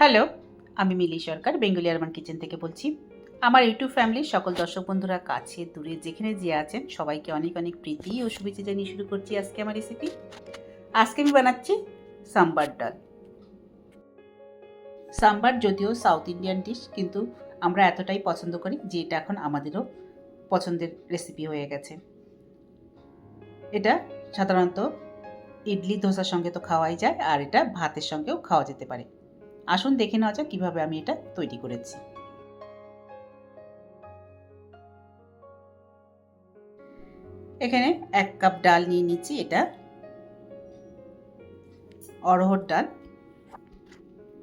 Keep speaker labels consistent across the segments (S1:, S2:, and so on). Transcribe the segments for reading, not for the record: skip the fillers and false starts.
S1: Hello, আমি মিলি সরকার Bengali urban kitchen থেকে বলছি। আমার ইউটিউব ফ্যামিলির সকল দর্শক বন্ধুরা কাছে দূরে যেখানে যে আছেন সবাইকে অনেক অনেক প্রীতি ও শুভেচ্ছা জানিয়ে শুরু করছি আজকে আমার রেসিপি। আজকে আমি বানাচ্ছি সাম্বার ডাল। সাম্বার যদিও সাউথ ইন্ডিয়ান ডিশ, কিন্তু আমরা এতটাই পছন্দ করি যে এটা এখন আমাদেরও পছন্দের রেসিপি হয়ে গেছে। এটা সাধারণত ইডলি ধোসার সঙ্গে তো খাওয়াই যায়, আর এটা ভাতের সঙ্গেও খাওয়া যেতে পারে। আসুন দেখে নেওয়া যাক কীভাবে আমি এটা তৈরি করেছি। এখানে 1 কাপ ডাল নিয়ে নিচ্ছি। এটা অড়হর ডাল।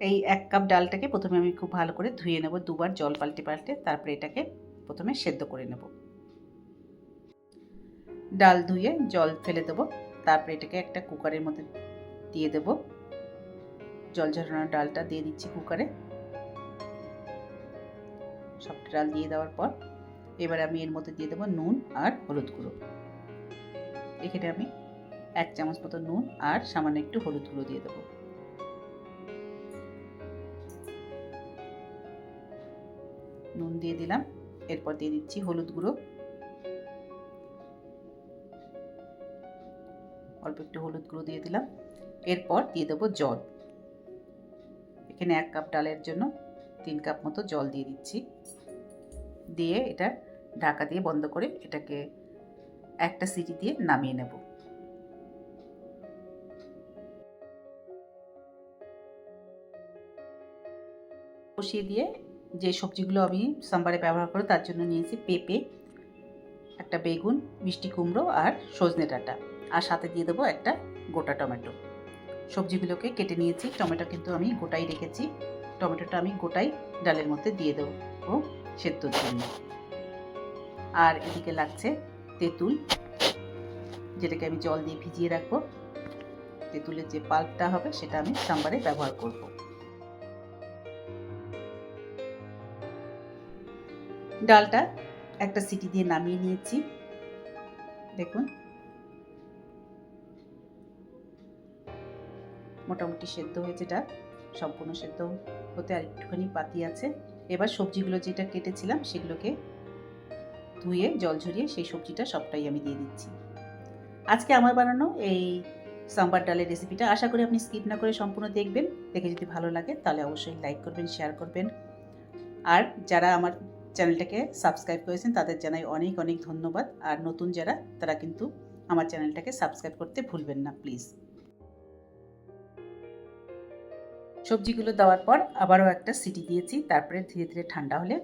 S1: এই 1 কাপ ডালটাকে প্রথমে আমি খুব ভালো করে ধুয়ে নেব, দুবার জল পাল্টে পাল্টে। তারপরে এটাকে প্রথমে সেদ্ধ করে নেব। ডাল ধুয়ে জল ফেলে দেবো। তারপরে এটাকে একটা কুকারের মধ্যে দিয়ে দেব। জল ঝরানো ডালটা দিয়ে দিচ্ছি কুকারে। সবটা ডাল দিয়ে দেওয়ার পর এবার আমি এর মধ্যে দিয়ে দেবো নুন আর হলুদ গুঁড়ো। এখানে আমি 1 চামচ মতো নুন আর সামান্য একটু হলুদ গুঁড়ো দিয়ে দেবো। নুন দিয়ে দিলাম, এরপর দিয়ে দিচ্ছি হলুদ গুঁড়ো, অল্প একটু হলুদ গুঁড়ো দিয়ে দিলাম। এরপর দিয়ে দেবো জল। এখানে 1 কাপ ডালের জন্য 3 কাপ মতো জল দিয়ে দিচ্ছি। দিয়ে এটা ঢাকা দিয়ে বন্ধ করে এটাকে একটা সিটি দিয়ে নামিয়ে নেব। বসিয়ে দিয়ে যে সবজিগুলো আমি সাম্বারে ব্যবহার করব তার জন্য নিয়েছি পেঁপে, একটা বেগুন, মিষ্টি কুমড়ো আর সজনে ডাঁটা, আর সাথে দিয়ে দেবো একটা গোটা টমেটো। সবজিগুলোকে কেটে নিয়েছি, টমেটো কিন্তু আমি গোটাই রেখেছি। টমেটোটা আমি গোটাই ডালের মধ্যে দিয়ে দেবো ও সেদ্ধর জন্য। আর এদিকে লাগছে তেঁতুল, যেটাকে আমি জল দিয়ে ভিজিয়ে রাখবো। তেঁতুলের যে পাল্পটা হবে সেটা আমি সাম্বারে ব্যবহার করব। ডালটা একটা সিটি দিয়ে নামিয়ে নিয়েছি। দেখুন মোটামুটি সেদ্ধ হয়েছে, ডাল সম্পূর্ণ সেদ্ধ হতে আর একটুখানি বাকি আছে। এবার সবজিগুলো যেটা কেটেছিলাম সেগুলোকে ধুয়ে জল ঝরিয়ে সেই সবজিটা সবটাই আমি দিয়ে দিচ্ছি। আজকে আমার বানানো এই সাম্বার ডালের রেসিপিটা আশা করি আপনি স্কিপ না করে সম্পূর্ণ দেখবেন। দেখে যদি ভালো লাগে তাহলে অবশ্যই লাইক করবেন, শেয়ার করবেন। আর যারা আমার চ্যানেলটাকে সাবস্ক্রাইব করেছেন তাদের জানাই অনেক অনেক ধন্যবাদ। আর নতুন যারা, তারা কিন্তু আমার চ্যানেলটাকে সাবস্ক্রাইব করতে ভুলবেন না প্লিজ। সবজিগুলো দেওয়ার পর আবারও একটা সিটি দিয়েছি। তারপরে ধীরে ধীরে ঠান্ডা হলে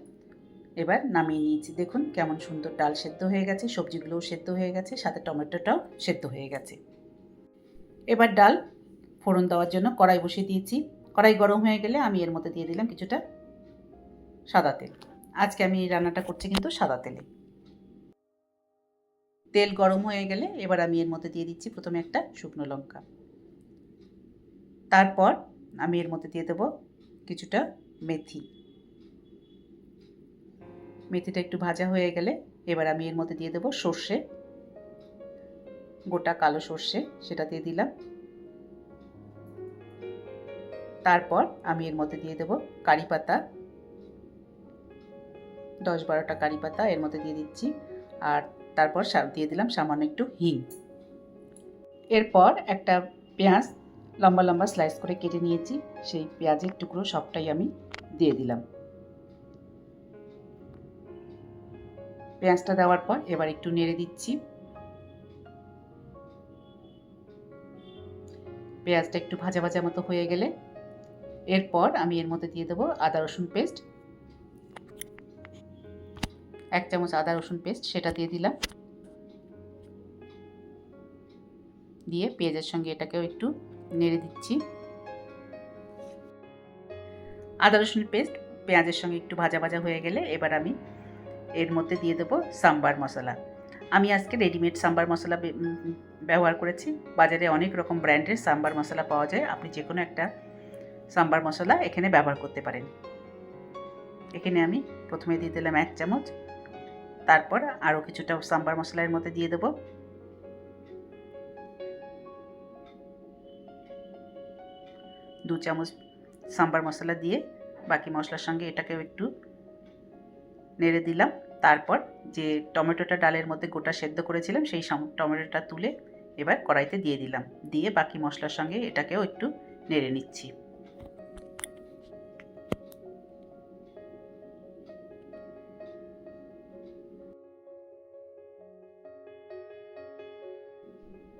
S1: এবার নামিয়ে নিয়েছি। দেখুন কেমন সুন্দর ডাল সেদ্ধ হয়ে গেছে, সবজিগুলোও সেদ্ধ হয়ে গেছে, সাথে টমেটোটাও সেদ্ধ হয়ে গেছে। এবার ডাল ফোড়ন দেওয়ার জন্য কড়াই বসিয়ে দিয়েছি। কড়াই গরম হয়ে গেলে আমি এর মধ্যে দিয়ে দিলাম কিছুটা সাদা তেল। আজকে আমি এই রান্নাটা করছি কিন্তু সাদা তেলে। তেল গরম হয়ে গেলে এবার আমি এর মধ্যে দিয়ে দিচ্ছি প্রথমে একটা শুকনো লঙ্কা। তারপর আমি এর মধ্যে দিয়ে দেবো কিছুটা মেথি। মেথিটা একটু ভাজা হয়ে গেলে এবার আমি এর মধ্যে দিয়ে দেবো সর্ষে, গোটা কালো সর্ষে, সেটা দিয়ে দিলাম। তারপর আমি এর মধ্যে দিয়ে দেবো কারি পাতা, 10-12টা কারি পাতা এর মধ্যে দিয়ে দিচ্ছি। আর তারপর দিয়ে দিলাম সামান্য একটু হিং। এরপর একটা পেঁয়াজ লম্বা লম্বা স্লাইস করে কেটে নিয়েছি, সেই পেঁয়াজের টুকরো সবটাই আমি দিয়ে দিলাম। পেঁয়াজটা দেওয়ার পর এবার একটু নেড়ে দিচ্ছি। পেঁয়াজটা একটু ভাজা ভাজা মতো হয়ে গেলে এরপর আমি এর মধ্যে দিয়ে দেবো আদা রসুন পেস্ট, 1 চামচ আদা রসুন পেস্ট, সেটা দিয়ে দিলাম। দিয়ে পেঁয়াজের সঙ্গে এটাকেও একটু নেড়ে দিচ্ছি। আদা রসুন পেস্ট পেঁয়াজের সঙ্গে একটু ভাজা ভাজা হয়ে গেলে এবার আমি এর মধ্যে দিয়ে দেবো সাম্বার মশলা। আমি আজকে রেডিমেড সাম্বার মশলা ব্যবহার করেছি। বাজারে অনেক রকম ব্র্যান্ডের সাম্বার মশলা পাওয়া যায়, আপনি যে কোনো একটা সাম্বার মশলা এখানে ব্যবহার করতে পারেন। এখানে আমি প্রথমে দিয়ে দিলাম 1 চামচ, তারপর আরও কিছুটা সাম্বার মশলার মধ্যে দিয়ে দেবো। দু চামচ সাম্বার মশলা দিয়ে বাকি মশলার সঙ্গে এটাকেও একটু নেড়ে দিলাম। তারপর যে টমেটোটা ডালের মধ্যে গোটা সেদ্ধ করেছিলাম সেই টমেটোটা তুলে এবার কড়াইতে দিয়ে দিলাম, দিয়ে বাকি মশলার সঙ্গে এটাকেও একটু নেড়ে নিচ্ছি।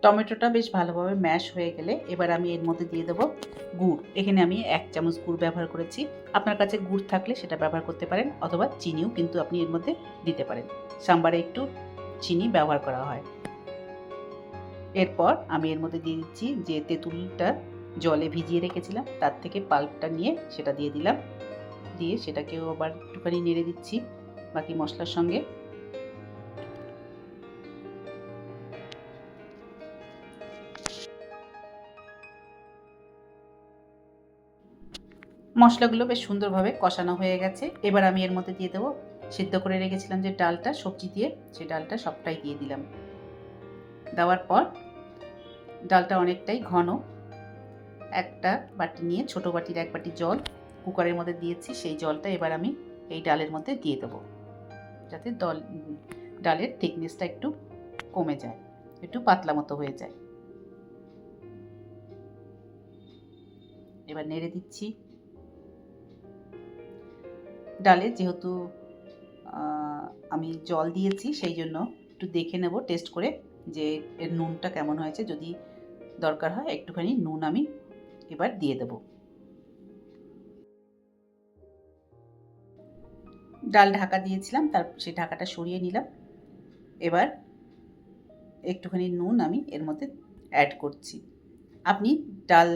S1: টমেটোটা বেশ ভালোভাবে ম্যাশ হয়ে গেলে এবার আমি এর মধ্যে দিয়ে দেবো গুড়। এখানে আমি 1 চামচ গুড় ব্যবহার করেছি। আপনার কাছে গুড় থাকলে সেটা ব্যবহার করতে পারেন, অথবা চিনিও কিন্তু আপনি এর মধ্যে দিতে পারেন। সাম্বারে একটু চিনি ব্যবহার করা হয়। এরপর আমি এর মধ্যে দিয়ে দিচ্ছি যে তেঁতুলটা জলে ভিজিয়ে রেখেছিলাম, তার থেকে পাল্পটা নিয়ে সেটা দিয়ে দিলাম। দিয়ে সেটাকেও আবার একটুখানি নেড়ে দিচ্ছি বাকি মশলার সঙ্গে। মশলাগুলো বেশ সুন্দরভাবে কষানো হয়ে গেছে। এবার আমি এর মধ্যে দিয়ে দেবো সিদ্ধ করে রেখেছিলাম যে ডালটা সবজি দিয়ে, সেই ডালটা সবটাই দিয়ে দিলাম। দেওয়ার পর ডালটা অনেকটাই ঘন, একটা বাটি নিয়ে ছোটো বাটির 1 বাটি জল কুকারের মধ্যে দিয়েছি, সেই জলটা এবার আমি এই ডালের মধ্যে দিয়ে দেবো, যাতে ডালের থিকনেসটা একটু কমে যায়, একটু পাতলা মতো হয়ে যায়। এবার নেড়ে দিচ্ছি। ডালে যেহেতু আমি জল দিয়েছি সেই জন্য একটু দেখে নেব টেস্ট করে যে এর নুনটা কেমন হয়েছে। যদি দরকার হয় একটুখানি নুন আমি এবার দিয়ে দেব। ডাল ঢাকা দিয়েছিলাম, তার সেই ঢাকাটা সরিয়ে নিলাম। এবার একটুখানি নুন আমি এর মধ্যে অ্যাড করছি। আপনি ডাল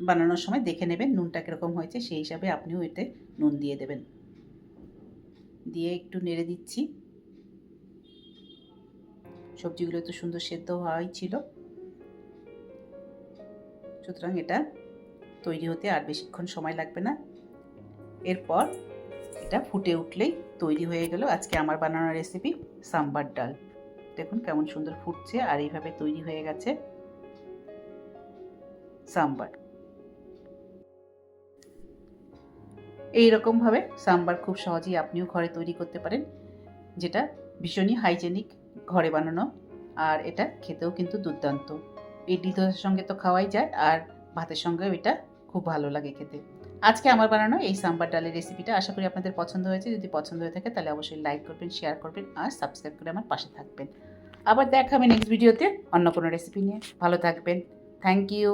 S1: বানানোর সময় দেখে নেবেন নুনটা কীরকম হয়েছে, সেই হিসাবে আপনিও এতে নুন দিয়ে দেবেন। দিয়ে একটু নেড়ে দিচ্ছি। সবজিগুলো তো সুন্দর সেদ্ধ হওয়াই ছিল, সুতরাং এটা তৈরি হতে আর বেশিক্ষণ সময় লাগবে না। এরপর এটা ফুটে উঠলেই তৈরি হয়ে গেল আজকে আমার বানানো রেসিপি সাম্বার ডাল। দেখুন কেমন সুন্দর ফুটছে, আর এইভাবে তৈরি হয়ে গেছে সাম্বার। এইরকমভাবে সাম্বার খুব সহজেই আপনিও ঘরে তৈরি করতে পারেন, যেটা ভীষণই হাইজেনিক, ঘরে বানানো, আর এটা খেতেও কিন্তু দুর্দান্ত। ইডলি দোসার সঙ্গে তো খাওয়াই যায়, আর ভাতের সঙ্গেও এটা খুব ভালো লাগে খেতে। আজকে আমার বানানো এই সাম্বার ডালের রেসিপিটা আশা করি আপনাদের পছন্দ হয়েছে। যদি পছন্দ হয়ে থাকে তাহলে অবশ্যই লাইক করবেন, শেয়ার করবেন, আর সাবস্ক্রাইব করে আমার পাশে থাকবেন। আবার দেখা হবে নেক্সট ভিডিওতে অন্য কোনো রেসিপি নিয়ে। ভালো থাকবেন। Thank you.